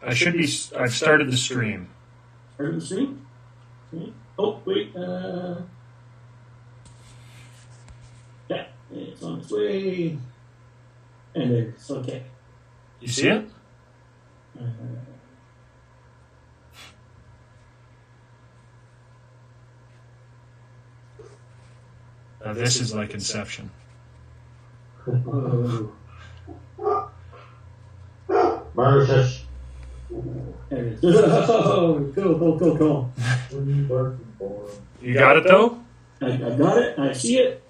I should be. I've started the stream. Started the stream? Okay. Oh, wait. Yeah, it's on its way. And it's okay. You see it? Now this is like Inception. Oh. Marshush. There it is. Oh, cool. You got it though? I got it. I see it.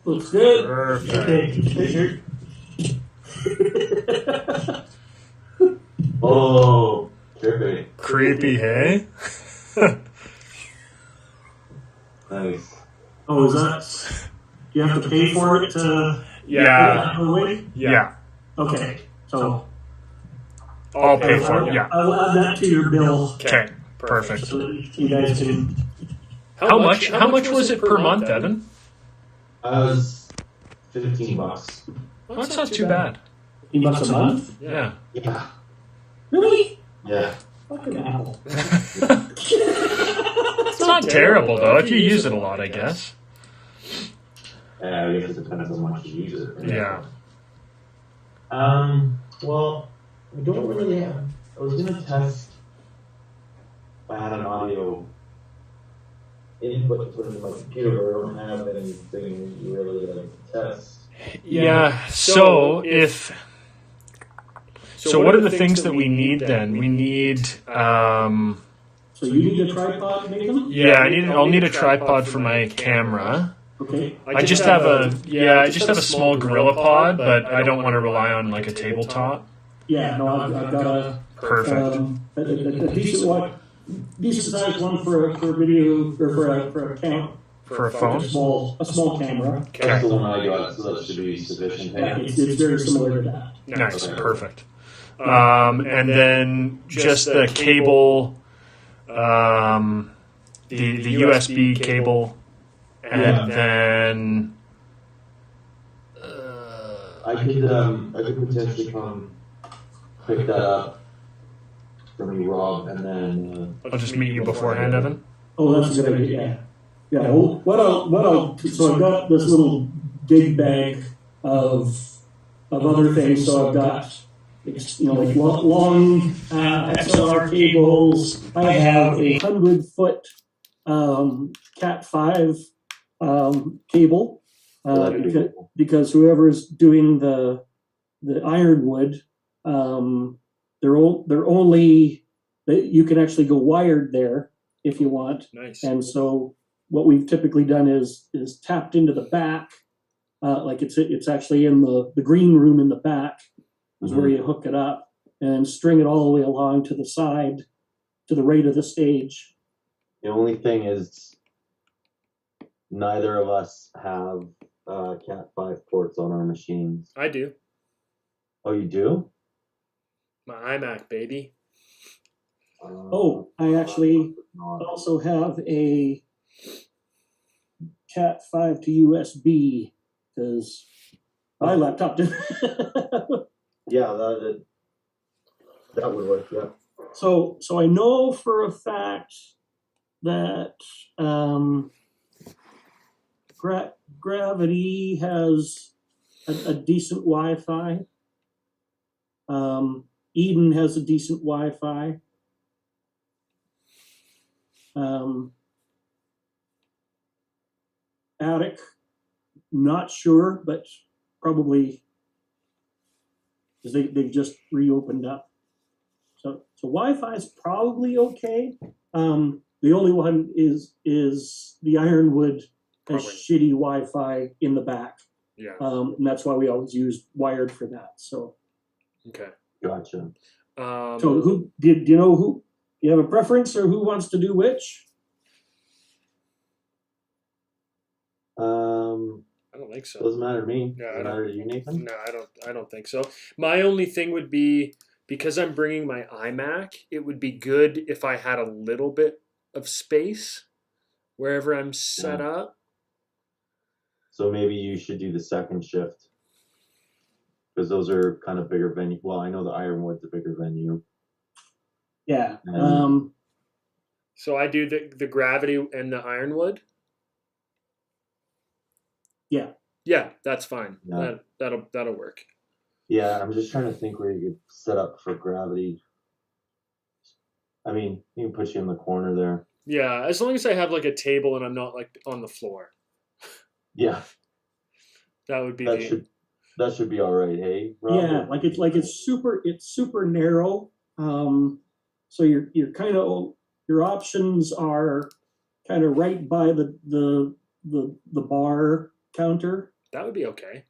Looks good. Perfect. Oh, creepy. Creepy, hey? Nice. Oh, is that? Do you have to pay for it to? Yeah. Yeah. Okay. So I'll pay for it. Yeah. I'll add that to your bill. Okay. Perfect. So that you guys can. How much? How much was it per month, Evan? Was $15. Well, that's not too bad. $15 a month? Yeah. Yeah. Really? Yeah. Fucking Apple. It's not terrible though if you use it a lot, I guess. I guess it depends on how much you use it. Right? Yeah. Well, I don't really have. I was gonna test if I had an audio input to put into my computer, but I don't have anything really that I can test. Yeah. So what are the things that we need then? We need. So you need a tripod, Nathan? Yeah, I'll need a tripod for my camera. Okay. I just have a small gorilla pod, but I don't want to rely on like a tabletop. Yeah, no, I've got a Perfect. a decent one, decent sized one for a video or for a camp. For a phone? A small camera. That's the one I got, so that should be sufficient. Yeah, it's very similar to that. Nice, perfect. And then just the cable, the USB cable, and then I could potentially come pick that up from you, Rob, and then I'll just meet you beforehand, Evan. Oh, that's a good idea. Yeah. Yeah. Well, so I've got this little gig bag of other things. So I've got like long XLR cables. I have a 100-foot Cat 5 cable because whoever's doing the ironwood, they're only you can actually go wired there if you want. Nice. And so what we've typically done is tapped into the back, like it's actually in the green room in the back is where you hook it up and string it all the way along to the side, to the right of the stage. The only thing is, neither of us have Cat 5 ports on our machines. I do. Oh, you do? My iMac, baby. I actually also have a Cat 5 to USB because my laptop did. Yeah, that would work. Yeah. So I know for a fact that Gravity has a decent Wi-Fi. Eden has a decent Wi-Fi. Attic, not sure, but probably because they've just reopened up. So Wi-Fi is probably okay. The only one is the Ironwood has shitty Wi-Fi in the back. Yeah. And that's why we always use wired for that. So. Okay. Gotcha. So who do you know who? You have a preference or who wants to do which? I don't think so. Doesn't matter to me. Yeah, Does it matter to you, Nathan? No, I don't think so. My only thing would be, because I'm bringing my iMac, it would be good if I had a little bit of space wherever I'm set up. So maybe you should do the second shift, because those are kind of bigger venue. Well, I know the Ironwood's a bigger venue. Yeah. So I do the gravity and the ironwood. Yeah. Yeah, that's fine. Yeah. That'll work. Yeah, I'm just trying to think where you could set up for gravity. I mean, you can put you in the corner there. Yeah, as long as I have like a table and I'm not like on the floor, Yeah, that would be that should be all right. Hey, Rob? Yeah, it's super narrow. So you're kind of your options are kind of right by the bar counter. that would be okay.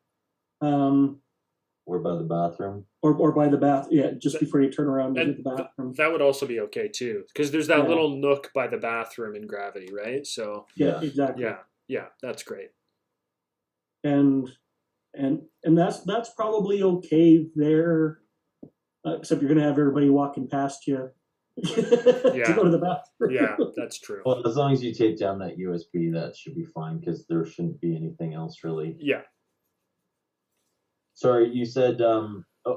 Or by the bathroom. Or by the bath, yeah, just before you turn around to the bathroom. That would also be okay too, because there's that little nook by the bathroom in Gravity, right? So yeah, exactly. Yeah, that's great. And that's probably okay there, except you're gonna have everybody walking past you to go to the bathroom. Yeah, that's true. Well, as long as you take down that USB, that should be fine because there shouldn't be anything else really. Yeah. Sorry, you said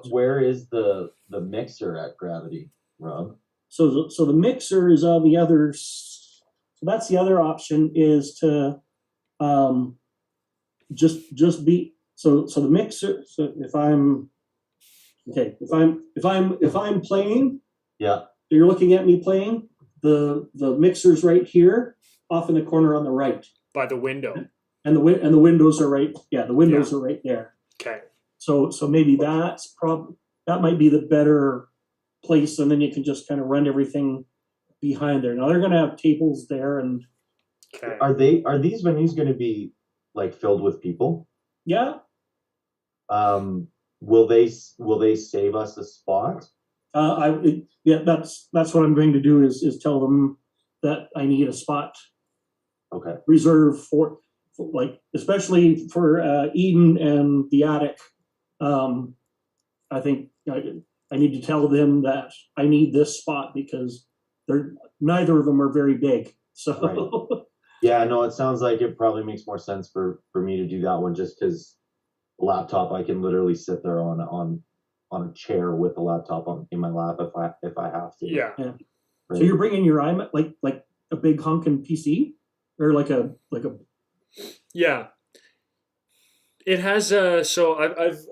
where is the mixer at Gravity, Rob? So the mixer is on the other. So that's the other option is to just be so the mixer. So if I'm playing, yeah, you're looking at me playing. The mixer's right here, off in the corner on the right by the window, and the windows are right. Yeah, the windows are right there. Okay. So maybe that might be the better place, and then you can just kind of run everything behind there. Now they're going to have tables there, and are these venues going to be like filled with people? Yeah. Will they save us a spot? That's what I'm going to do is tell them that I need a spot. Okay. Reserved for like especially for Eden and the attic. I think I need to tell them that I need this spot because neither of them are very big. So right. Yeah, no, it sounds like it probably makes more sense for me to do that one just because laptop I can literally sit there on a chair with the laptop in my lap if I have to. Yeah. Right. So you're bringing your iMac like a big honking PC or like a Yeah. It has so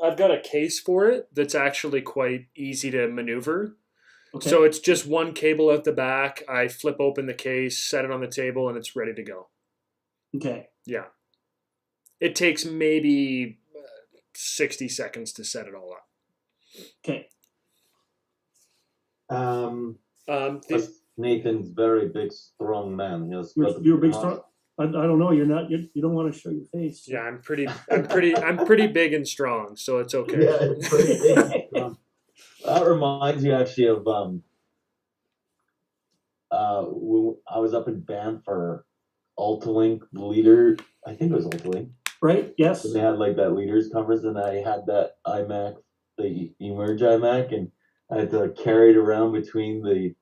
I've got a case for it that's actually quite easy to maneuver. Okay. So it's just one cable at the back. I flip open the case, set it on the table, and it's ready to go. Okay. Yeah. It takes maybe 60 seconds to set it all up. Okay. Nathan's very big, strong man. You're a big, strong. I don't know. You're not. You don't want to show your face. Yeah, I'm pretty big and strong, so it's okay. Yeah, it's pretty big. That reminds me actually of when I was up in Banff for Ultalink leader. I think it was Ultalink. Right. Yes. And they had like that leaders conference, and I had that iMac, the Emerge iMac, and I had to carry it around between the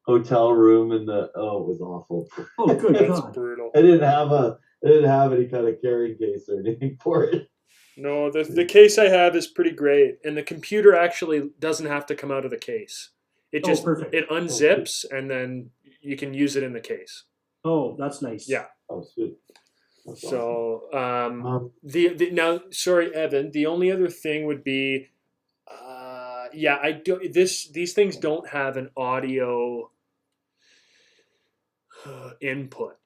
hotel room and it was awful. Oh, good That's God. brutal. I didn't have any kind of carrying case or anything for it. No, the case I have is pretty great, and the computer actually doesn't have to come out of the case. It just it unzips, and then you can use it in the case. Oh, that's nice. Yeah. Oh, sweet. That's so awesome. Now, sorry, Evan. The only other thing would be, I do these things don't have an audio input.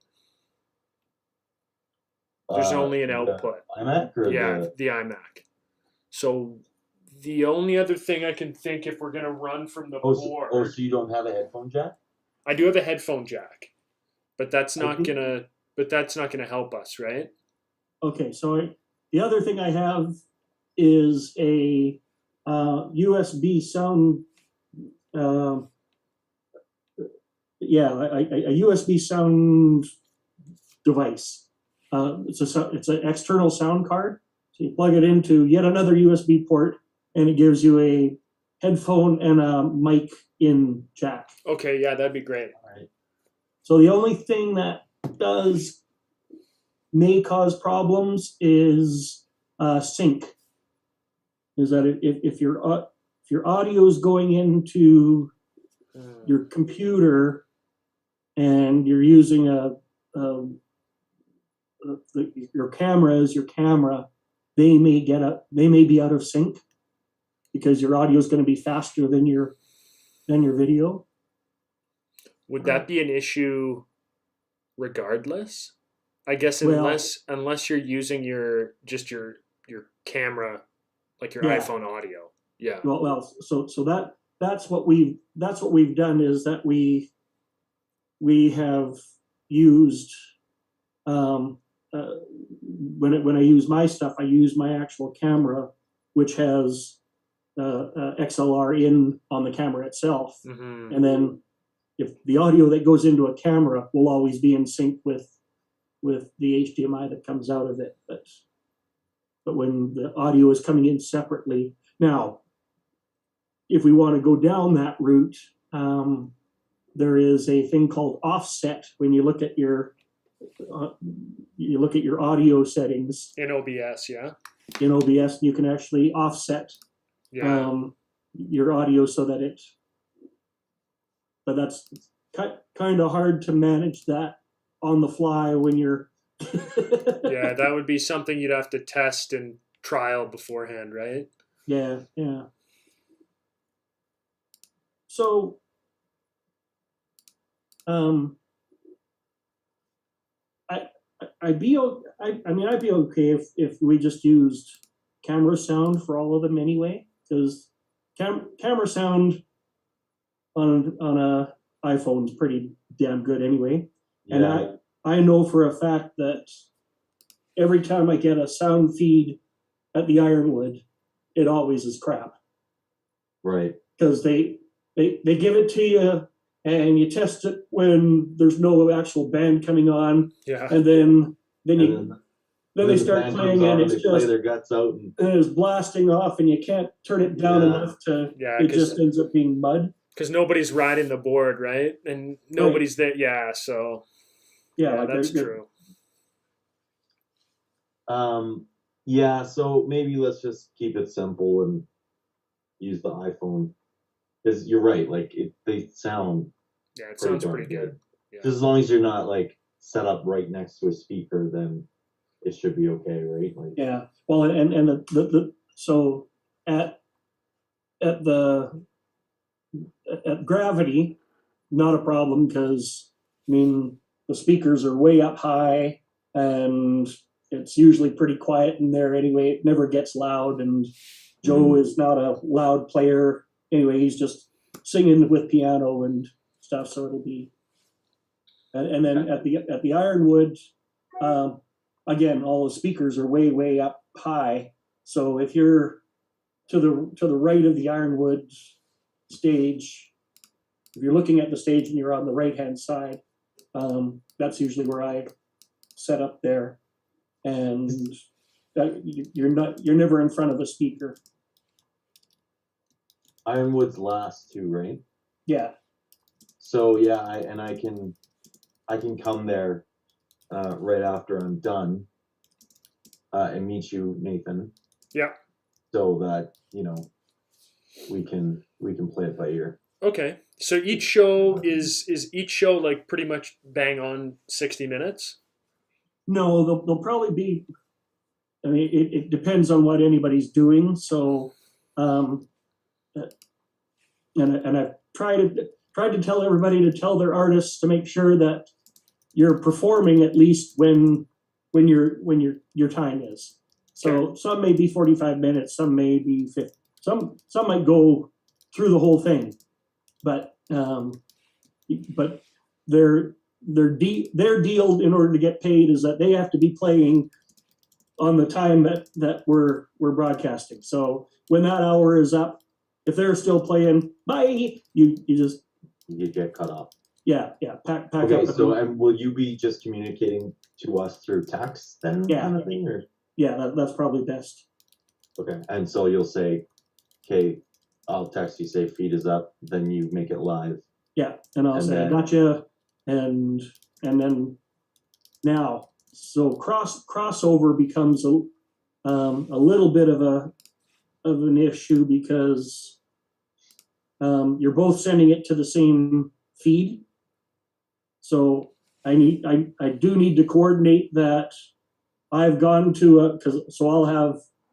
There's only an output. iMac or the iMac. So the only other thing I can think if we're gonna run from the board. So you don't have a headphone jack? I do have a headphone jack, but that's not gonna help us, right? Okay, so the other thing I have is a USB sound. A USB sound device. It's an external sound card. So you plug it into yet another USB port, and it gives you a headphone and a mic in jack. Okay, yeah, that'd be great. All right. So the only thing that may cause problems is sync. Is that if your audio is going into your computer and you're using your camera as your camera, they may be out of sync because your audio is going to be faster than your video. Would that be an issue regardless? I guess Well- unless you're using your camera, like your Yeah. iPhone audio. Yeah. Well, so that's what we've done is that we have used when I use my stuff, I use my actual camera, which has XLR in on the camera itself, Mm-hmm. and then if the audio that goes into a camera will always be in sync with the HDMI that comes out of it, but when the audio is coming in separately. Now, if we want to go down that route, there is a thing called offset when you look at your audio settings In OBS, yeah. in OBS. You can actually offset Yeah. your audio so that but that's kind of hard to manage that on the fly when you're. Yeah, that would be something you'd have to test and trial beforehand, right? Yeah. So, I'd be okay if we just used camera sound for all of them anyway, because camera sound on a iPhone is pretty damn good anyway. Yeah. And I know for a fact that every time I get a sound feed at the Ironwood, it always is crap. Right. Because they give it to you and you test it when there's no actual band coming on, Yeah. and then And they start band playing comes on and and it's they play just their guts out and it's blasting off and you can't turn it down Yeah. enough to. Yeah, It just ends up being mud. because nobody's riding the board, right? And nobody's there. Yeah, so Yeah, like that's they're- true. Yeah, so maybe let's just keep it simple and use the iPhone. Because you're right, like they sound Yeah, it pretty sounds darn pretty good. Yeah. Just as long as you're not like set up right next to a speaker, then it should be okay, right? Like Yeah. Well, and the so at Gravity, not a problem because I mean the speakers are way up high and it's usually pretty quiet in there anyway. It never gets loud, and Joe is not a loud player anyway. He's just singing with piano and stuff, so it'll be. And then at the Ironwood, again, all the speakers are way up high. So if you're to the right of the Ironwood stage, if you're looking at the stage and you're on the right hand side, that's usually where I set up there, and you're never in front of a speaker. Ironwood's last two, right? Yeah. So yeah, I can come there right after I'm done and meet you, Nathan. Yeah. So that we can play it by ear. Okay. So each show is each show like pretty much bang on 60 minutes? No, they'll probably be. I mean, it depends on what anybody's doing. So, and I've tried to tell everybody to tell their artists to make sure that you're performing at least when your time is. So some may be 45 minutes, some may be 50. Some might go through the whole thing, but their deal in order to get paid is that they have to be playing on the time that we're broadcasting. So when that hour is up, if they're still playing, bye. You get cut off. Yeah. Pack Okay, up. so and will you be just communicating to us through text then, Yeah. kind of thing, or? Yeah, that's probably best. Okay, and so you'll say, "Okay, I'll text you, say feed is up," then you make it live. Yeah, and I'll And say then- I gotcha, and then now, so crossover becomes a little bit of an issue because you're both sending it to the same feed. So I do need to coordinate that. I've gone to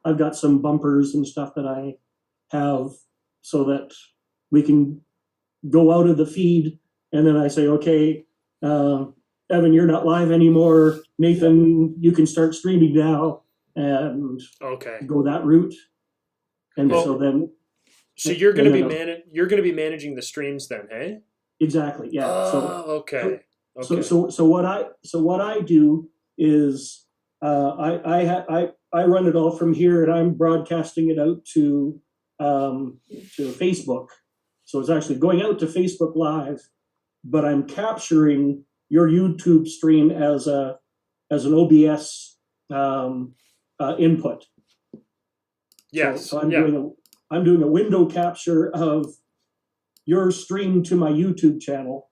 I've got some bumpers and stuff that I have so that we can go out of the feed, and then I say, okay, Evan, you're not live anymore. Nathan, you can start streaming now, and go that route. And so then, so you're going to be you're going to be managing the streams then, hey? Exactly. Yeah. Okay. So what I do is I run it all from here, and I'm broadcasting it out to Facebook. So it's actually going out to Facebook Live, but I'm capturing your YouTube stream as an OBS input. Yes. So I'm doing a window capture of your stream to my YouTube channel,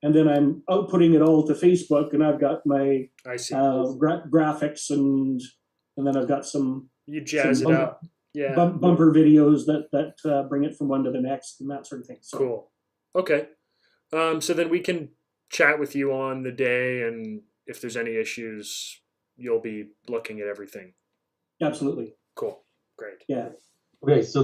and then I'm outputting it all to Facebook, and I've got my graphics, and then I've got some it up. Yeah. Bumper videos that bring it from one to the next and that sort of thing. So. Cool. Okay. So then we can chat with you on the day, and if there's any issues, you'll be looking at everything. Absolutely. Cool. Great. Yeah. Okay, so